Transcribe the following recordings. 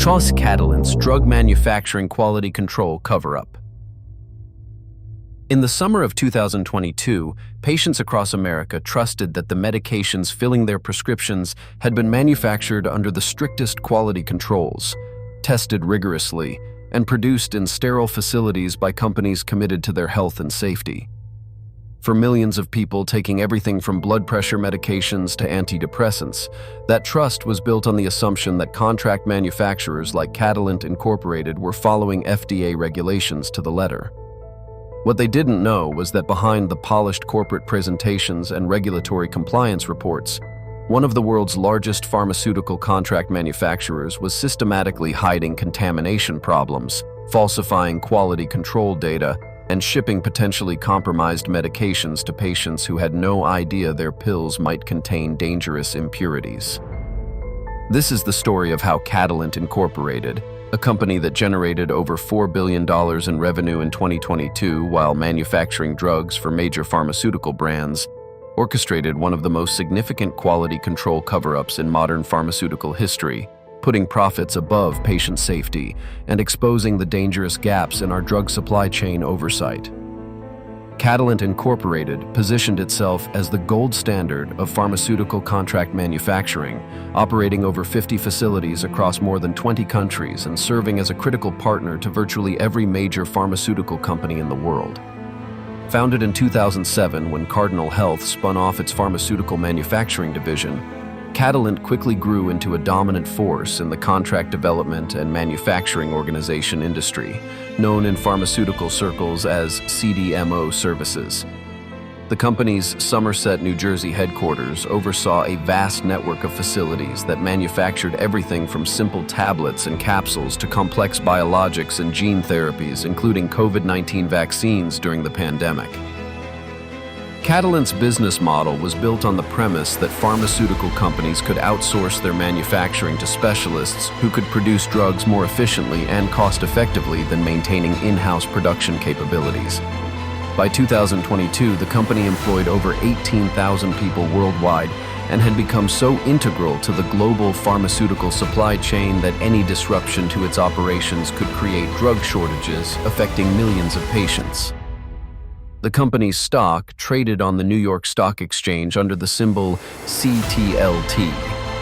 Catalent's drug manufacturing quality control cover-up. In the summer of 2022, patients across America trusted that the medications filling their prescriptions had been manufactured under the strictest quality controls, tested rigorously, and produced in sterile facilities by companies committed to their health and safety. For millions of people taking everything from blood pressure medications to antidepressants, that trust was built on the assumption that contract manufacturers like Catalent Inc. were following FDA regulations to the letter. What they didn't know was that behind the polished corporate presentations and regulatory compliance reports, one of the world's largest pharmaceutical contract manufacturers was systematically hiding contamination problems, falsifying quality control data, and shipping potentially compromised medications to patients who had no idea their pills might contain dangerous impurities. This is the story of how Catalent Inc., a company that generated over $4 billion in revenue in 2022 while manufacturing drugs for major pharmaceutical brands, orchestrated one of the most significant quality control cover-ups in modern pharmaceutical history, putting profits above patient safety and exposing the dangerous gaps in our drug supply chain oversight. Catalent Inc. positioned itself as the gold standard of pharmaceutical contract manufacturing, operating over 50 facilities across more than 20 countries and serving as a critical partner to virtually every major pharmaceutical company in the world. Founded in 2007 when Cardinal Health spun off its pharmaceutical manufacturing division, Catalent quickly grew into a dominant force in the contract development and manufacturing organization industry, known in pharmaceutical circles as CDMO services. The company's Somerset, New Jersey headquarters oversaw a vast network of facilities that manufactured everything from simple tablets and capsules to complex biologics and gene therapies, including COVID-19 vaccines during the pandemic. Catalent's business model was built on the premise that pharmaceutical companies could outsource their manufacturing to specialists who could produce drugs more efficiently and cost-effectively than maintaining in-house production capabilities. By 2022, the company employed over 18,000 people worldwide and had become so integral to the global pharmaceutical supply chain that any disruption to its operations could create drug shortages affecting millions of patients. The company's stock traded on the New York Stock Exchange under the symbol CTLT,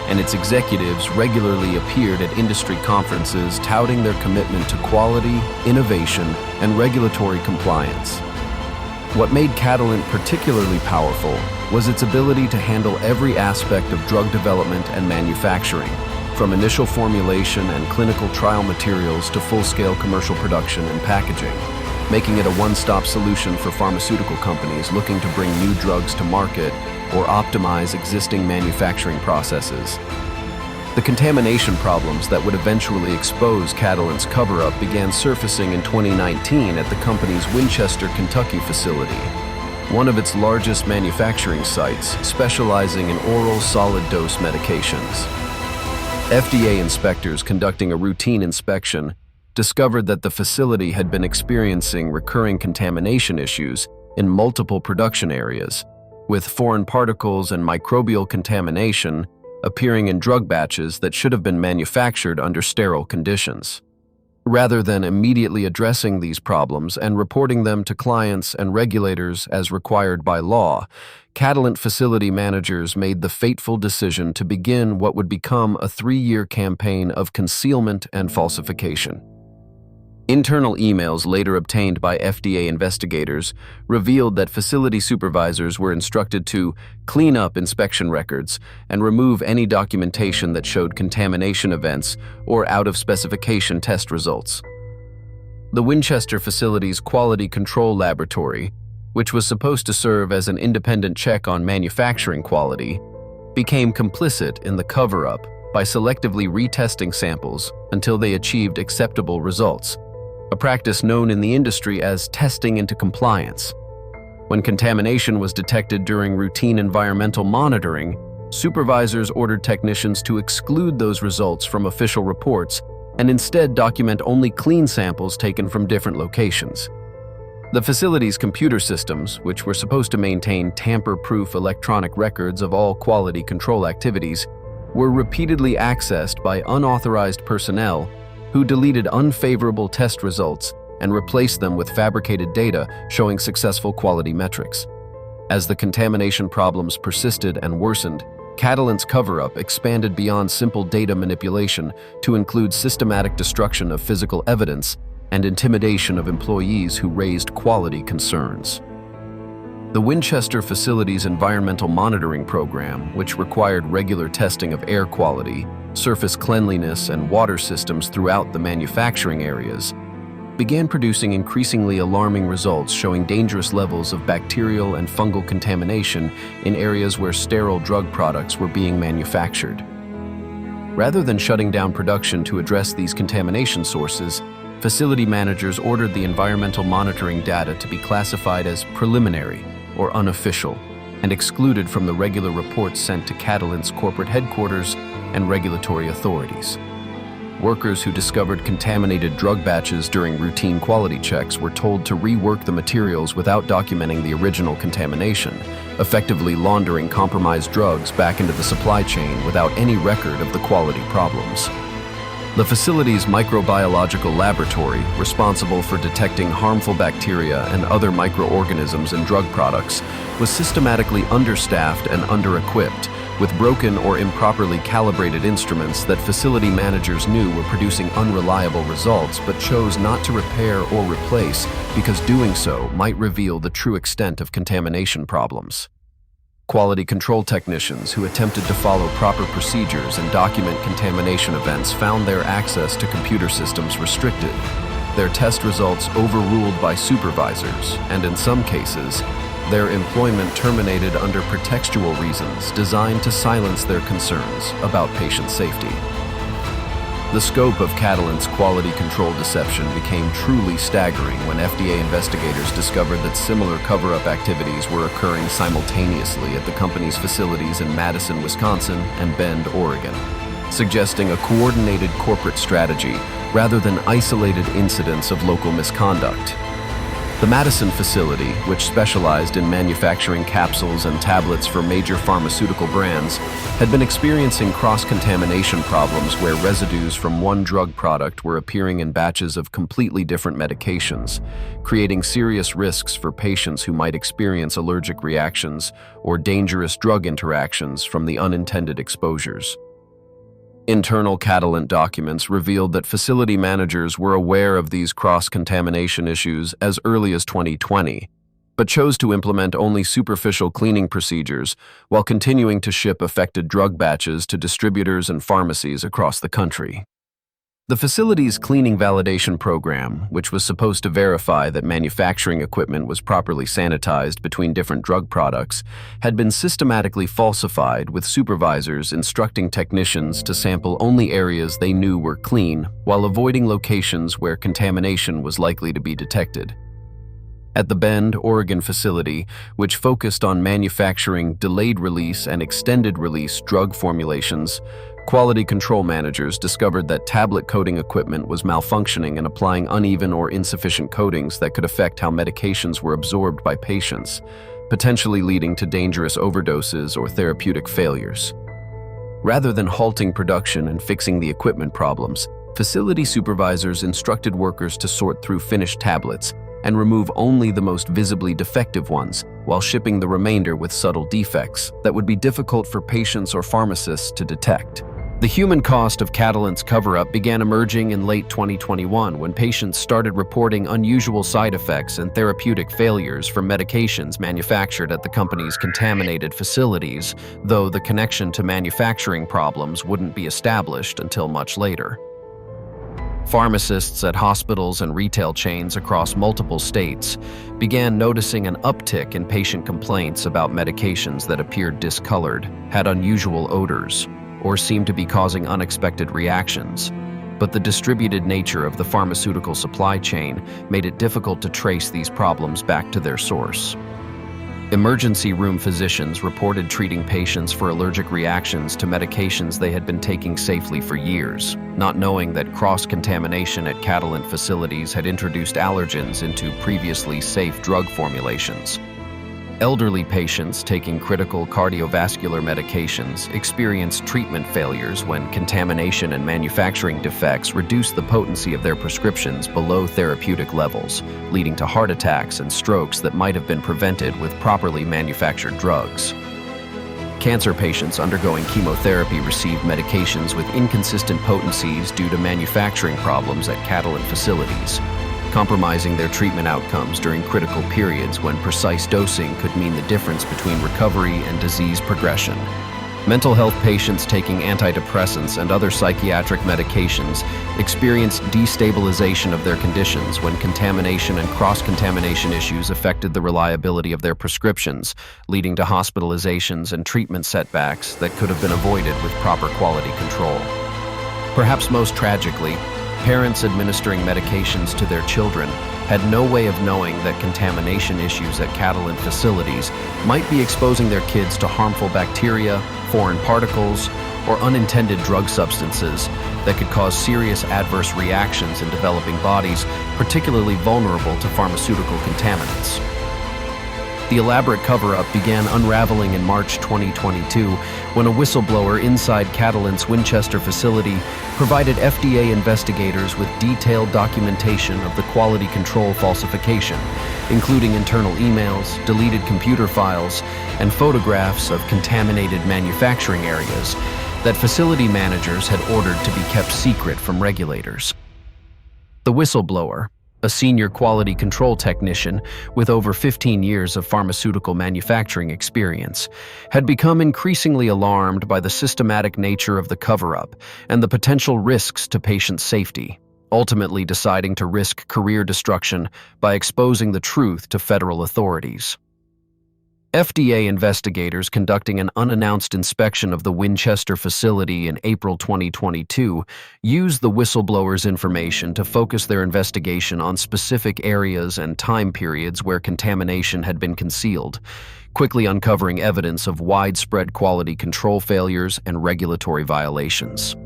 and its executives regularly appeared at industry conferences touting their commitment to quality, innovation, and regulatory compliance. What made Catalent particularly powerful was its ability to handle every aspect of drug development and manufacturing, from initial formulation and clinical trial materials to full-scale commercial production and packaging, making it a one-stop solution for pharmaceutical companies looking to bring new drugs to market or optimize existing manufacturing processes. The contamination problems that would eventually expose Catalent's cover-up began surfacing in 2019 at the company's Winchester, Kentucky facility, one of its largest manufacturing sites specializing in oral solid-dose medications. FDA inspectors conducting a routine inspection discovered that the facility had been experiencing recurring contamination issues in multiple production areas, with foreign particles and microbial contamination appearing in drug batches that should have been manufactured under sterile conditions. Rather than immediately addressing these problems and reporting them to clients and regulators as required by law, Catalent facility managers made the fateful decision to begin what would become a 3-year campaign of concealment and falsification. Internal emails later obtained by FDA investigators revealed that facility supervisors were instructed to clean up inspection records and remove any documentation that showed contamination events or out-of-specification test results. The Winchester facility's quality control laboratory, which was supposed to serve as an independent check on manufacturing quality, became complicit in the cover-up by selectively retesting samples until they achieved acceptable results, a practice known in the industry as testing into compliance. When contamination was detected during routine environmental monitoring, supervisors ordered technicians to exclude those results from official reports and instead document only clean samples taken from different locations. The facility's computer systems, which were supposed to maintain tamper-proof electronic records of all quality control activities, were repeatedly accessed by unauthorized personnel who deleted unfavorable test results and replaced them with fabricated data showing successful quality metrics. As the contamination problems persisted and worsened, Catalent's cover-up expanded beyond simple data manipulation to include systematic destruction of physical evidence and intimidation of employees who raised quality concerns. The Winchester facility's environmental monitoring program, which required regular testing of air quality, surface cleanliness, and water systems throughout the manufacturing areas, began producing increasingly alarming results showing dangerous levels of bacterial and fungal contamination in areas where sterile drug products were being manufactured. Rather than shutting down production to address these contamination sources, facility managers ordered the environmental monitoring data to be classified as preliminary or unofficial and excluded from the regular reports sent to Catalent's corporate headquarters and regulatory authorities. Workers who discovered contaminated drug batches during routine quality checks were told to rework the materials without documenting the original contamination, effectively laundering compromised drugs back into the supply chain without any record of the quality problems. The facility's microbiological laboratory, responsible for detecting harmful bacteria and other microorganisms in drug products, was systematically understaffed and under-equipped, with broken or improperly calibrated instruments that facility managers knew were producing unreliable results but chose not to repair or replace because doing so might reveal the true extent of contamination problems. Quality control technicians who attempted to follow proper procedures and document contamination events found their access to computer systems restricted, their test results overruled by supervisors, and in some cases, their employment terminated under pretextual reasons designed to silence their concerns about patient safety. The scope of Catalent's quality control deception became truly staggering when FDA investigators discovered that similar cover-up activities were occurring simultaneously at the company's facilities in Madison, Wisconsin and Bend, Oregon, suggesting a coordinated corporate strategy rather than isolated incidents of local misconduct. The Madison facility, which specialized in manufacturing capsules and tablets for major pharmaceutical brands, had been experiencing cross-contamination problems where residues from one drug product were appearing in batches of completely different medications, creating serious risks for patients who might experience allergic reactions or dangerous drug interactions from the unintended exposures. Internal Catalent documents revealed that facility managers were aware of these cross-contamination issues as early as 2020, but chose to implement only superficial cleaning procedures while continuing to ship affected drug batches to distributors and pharmacies across the country. The facility's cleaning validation program, which was supposed to verify that manufacturing equipment was properly sanitized between different drug products, had been systematically falsified, with supervisors instructing technicians to sample only areas they knew were clean while avoiding locations where contamination was likely to be detected. At the Bend, Oregon facility, which focused on manufacturing delayed-release and extended-release drug formulations, quality control managers discovered that tablet coating equipment was malfunctioning and applying uneven or insufficient coatings that could affect how medications were absorbed by patients, potentially leading to dangerous overdoses or therapeutic failures. Rather than halting production and fixing the equipment problems, facility supervisors instructed workers to sort through finished tablets and remove only the most visibly defective ones, while shipping the remainder with subtle defects that would be difficult for patients or pharmacists to detect. The human cost of Catalent's cover-up began emerging in late 2021 when patients started reporting unusual side effects and therapeutic failures from medications manufactured at the company's contaminated facilities, though the connection to manufacturing problems wouldn't be established until much later. Pharmacists at hospitals and retail chains across multiple states began noticing an uptick in patient complaints about medications that appeared discolored, had unusual odors, or seemed to be causing unexpected reactions. But the distributed nature of the pharmaceutical supply chain made it difficult to trace these problems back to their source. Emergency room physicians reported treating patients for allergic reactions to medications they had been taking safely for years, not knowing that cross-contamination at Catalent facilities had introduced allergens into previously safe drug formulations. Elderly patients taking critical cardiovascular medications experienced treatment failures when contamination and manufacturing defects reduced the potency of their prescriptions below therapeutic levels, leading to heart attacks and strokes that might have been prevented with properly manufactured drugs. Cancer patients undergoing chemotherapy received medications with inconsistent potencies due to manufacturing problems at Catalent facilities, compromising their treatment outcomes during critical periods when precise dosing could mean the difference between recovery and disease progression. Mental health patients taking antidepressants and other psychiatric medications experienced destabilization of their conditions when contamination and cross-contamination issues affected the reliability of their prescriptions, leading to hospitalizations and treatment setbacks that could have been avoided with proper quality control. Perhaps most tragically, parents administering medications to their children had no way of knowing that contamination issues at Catalent facilities might be exposing their kids to harmful bacteria, foreign particles, or unintended drug substances that could cause serious adverse reactions in developing bodies, particularly vulnerable to pharmaceutical contaminants. The elaborate cover-up began unraveling in March 2022 when a whistleblower inside Catalent's Winchester facility provided FDA investigators with detailed documentation of the quality control falsification, including internal emails, deleted computer files, and photographs of contaminated manufacturing areas that facility managers had ordered to be kept secret from regulators. The whistleblower, a senior quality control technician with over 15 years of pharmaceutical manufacturing experience, had become increasingly alarmed by the systematic nature of the cover-up and the potential risks to patient safety, ultimately deciding to risk career destruction by exposing the truth to federal authorities. FDA investigators conducting an unannounced inspection of the Winchester facility in April 2022 used the whistleblower's information to focus their investigation on specific areas and time periods where contamination had been concealed, quickly uncovering evidence of widespread quality control failures and regulatory violations.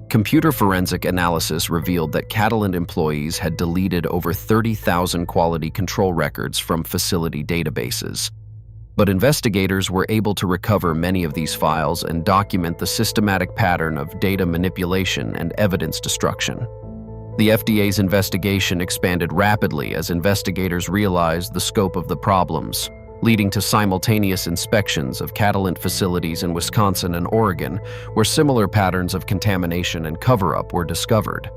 Computer forensic analysis revealed that Catalent employees had deleted over 30,000 quality control records from facility databases. But investigators were able to recover many of these files and document the systematic pattern of data manipulation and evidence destruction. The FDA's investigation expanded rapidly as investigators realized the scope of the problems, leading to simultaneous inspections of Catalent facilities in Wisconsin and Oregon, where similar patterns of contamination and cover-up were discovered.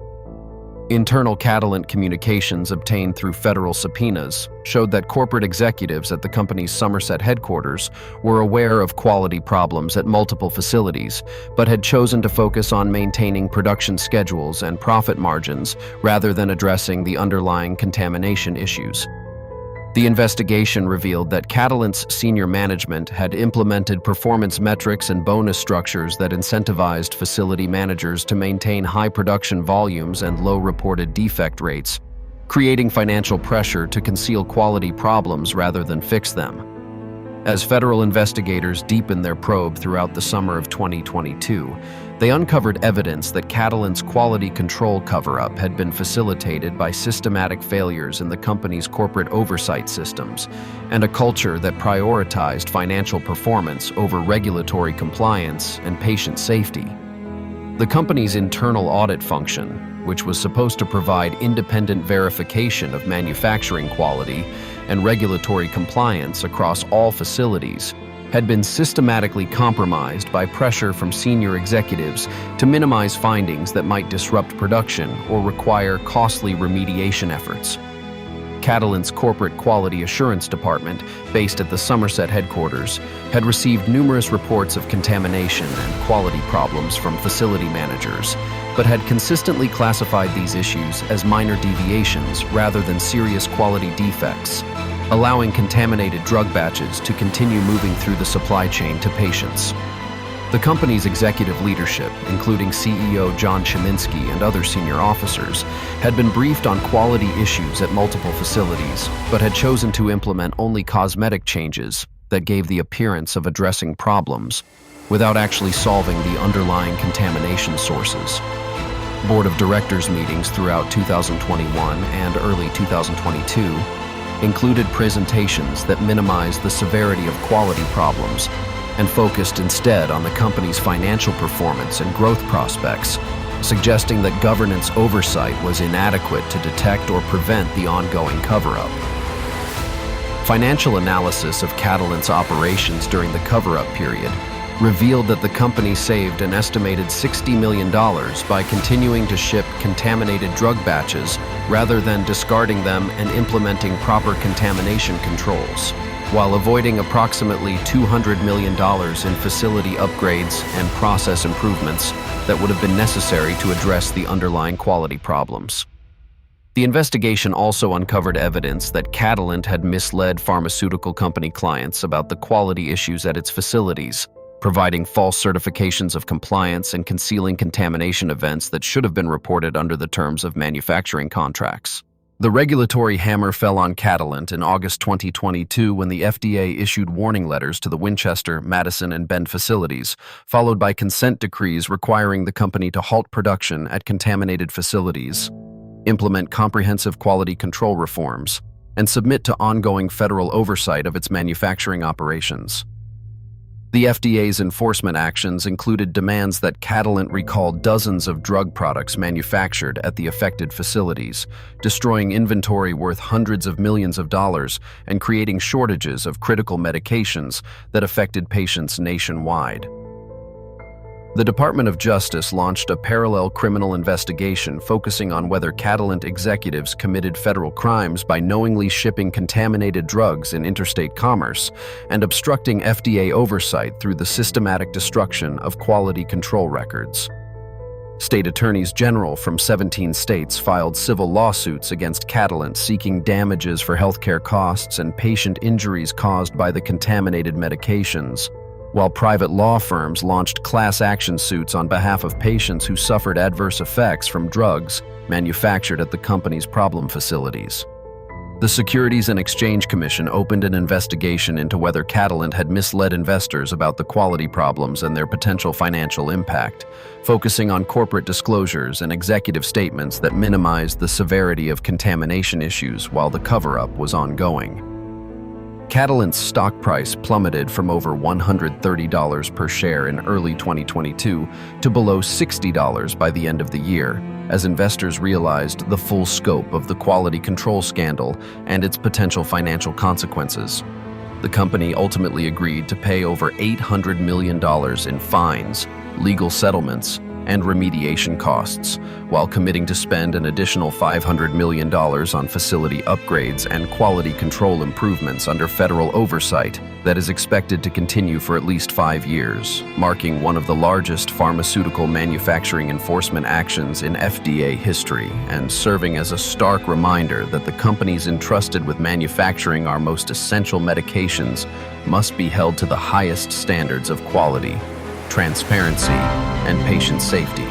Internal Catalent communications obtained through federal subpoenas showed that corporate executives at the company's Somerset headquarters were aware of quality problems at multiple facilities, but had chosen to focus on maintaining production schedules and profit margins rather than addressing the underlying contamination issues. The investigation revealed that Catalent's senior management had implemented performance metrics and bonus structures that incentivized facility managers to maintain high production volumes and low reported defect rates, creating financial pressure to conceal quality problems rather than fix them. As federal investigators deepened their probe throughout the summer of 2022, they uncovered evidence that Catalent's quality control cover-up had been facilitated by systematic failures in the company's corporate oversight systems and a culture that prioritized financial performance over regulatory compliance and patient safety. The company's internal audit function, which was supposed to provide independent verification of manufacturing quality and regulatory compliance across all facilities, had been systematically compromised by pressure from senior executives to minimize findings that might disrupt production or require costly remediation efforts. Catalent's corporate quality assurance department, based at the Somerset headquarters, had received numerous reports of contamination and quality problems from facility managers, but had consistently classified these issues as minor deviations rather than serious quality defects, allowing contaminated drug batches to continue moving through the supply chain to patients. The company's executive leadership, including CEO John Chiminski and other senior officers, had been briefed on quality issues at multiple facilities, but had chosen to implement only cosmetic changes that gave the appearance of addressing problems without actually solving the underlying contamination sources. Board of Directors meetings throughout 2021 and early 2022 included presentations that minimized the severity of quality problems and focused instead on the company's financial performance and growth prospects, suggesting that governance oversight was inadequate to detect or prevent the ongoing cover-up. Financial analysis of Catalent's operations during the cover-up period revealed that the company saved an estimated $60 million by continuing to ship contaminated drug batches rather than discarding them and implementing proper contamination controls, while avoiding approximately $200 million in facility upgrades and process improvements that would have been necessary to address the underlying quality problems. The investigation also uncovered evidence that Catalent had misled pharmaceutical company clients about the quality issues at its facilities, providing false certifications of compliance and concealing contamination events that should have been reported under the terms of manufacturing contracts. The regulatory hammer fell on Catalent in August 2022 when the FDA issued warning letters to the Winchester, Madison, and Bend facilities, followed by consent decrees requiring the company to halt production at contaminated facilities, implement comprehensive quality control reforms, and submit to ongoing federal oversight of its manufacturing operations. The FDA's enforcement actions included demands that Catalent recall dozens of drug products manufactured at the affected facilities, destroying inventory worth hundreds of millions of dollars and creating shortages of critical medications that affected patients nationwide. The Department of Justice launched a parallel criminal investigation focusing on whether Catalent executives committed federal crimes by knowingly shipping contaminated drugs in interstate commerce and obstructing FDA oversight through the systematic destruction of quality control records. State attorneys general from 17 states filed civil lawsuits against Catalent seeking damages for healthcare costs and patient injuries caused by the contaminated medications, while private law firms launched class action suits on behalf of patients who suffered adverse effects from drugs manufactured at the company's problem facilities. The Securities and Exchange Commission opened an investigation into whether Catalent had misled investors about the quality problems and their potential financial impact, focusing on corporate disclosures and executive statements that minimized the severity of contamination issues while the cover-up was ongoing. Catalent's stock price plummeted from over $130 per share in early 2022 to below $60 by the end of the year, as investors realized the full scope of the quality control scandal and its potential financial consequences. The company ultimately agreed to pay over $800 million in fines, legal settlements, and remediation costs, while committing to spend an additional $500 million on facility upgrades and quality control improvements under federal oversight that is expected to continue for at least 5 years, marking one of the largest pharmaceutical manufacturing enforcement actions in FDA history and serving as a stark reminder that the companies entrusted with manufacturing our most essential medications must be held to the highest standards of quality, transparency, and patient safety.